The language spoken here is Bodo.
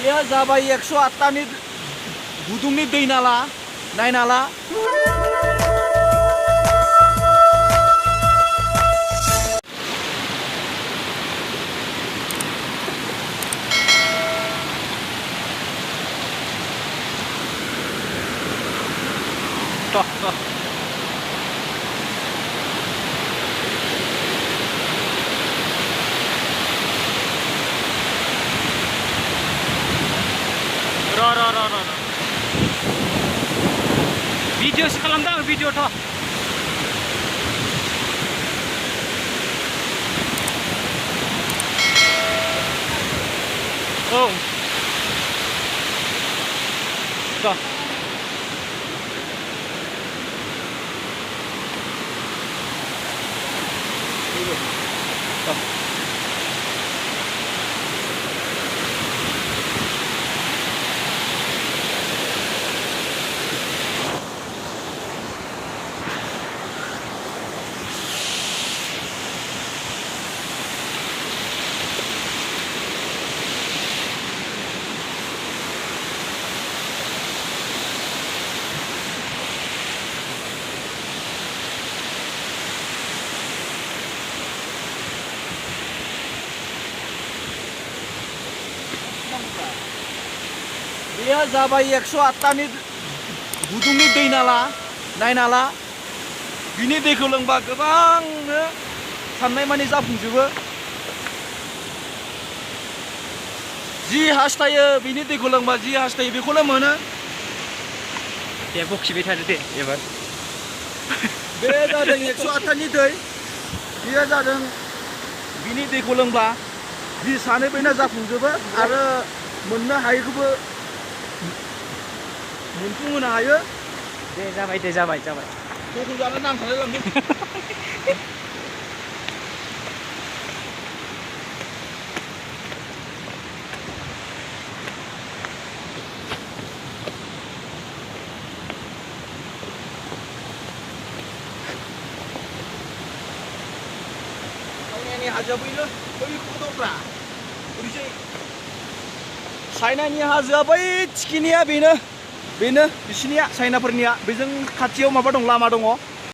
बेयो जाबाय 108तानि गुदुंनि दै नाला नायनाला र भिडियोसो खालामदों आं भिडियोथ' औ बेयो जाबाय 108तानि गुदुंनि दै नाला नायनाला बिनि दैखौ लोंबा गोबांनो साननाय मानि जाफुंजोबो जि हास्थायो बिनि दैखौ लोंबा जि हास्थायो बेखौनो मोनो दे बखिबाय थादो दे एबार बे जादों 108तानि दै बेयो जादों बिनि दैखौ लोंब्ला जि सानो बेनो जाफुंजोबो आरो मोननो हायैखौबो मोनफुंहोनो हायो दे जाबाय दखल जानो नांथारलाय लांदों सावनायनि हाजोआ बैनो बै खदरफ्रा ओरैजाय चाइनानि हाजोआ बै थिखिनिया बेनो बिसिनिया चाइनाफोरनिया बेजों खाथियाव माबा दं लामा दङ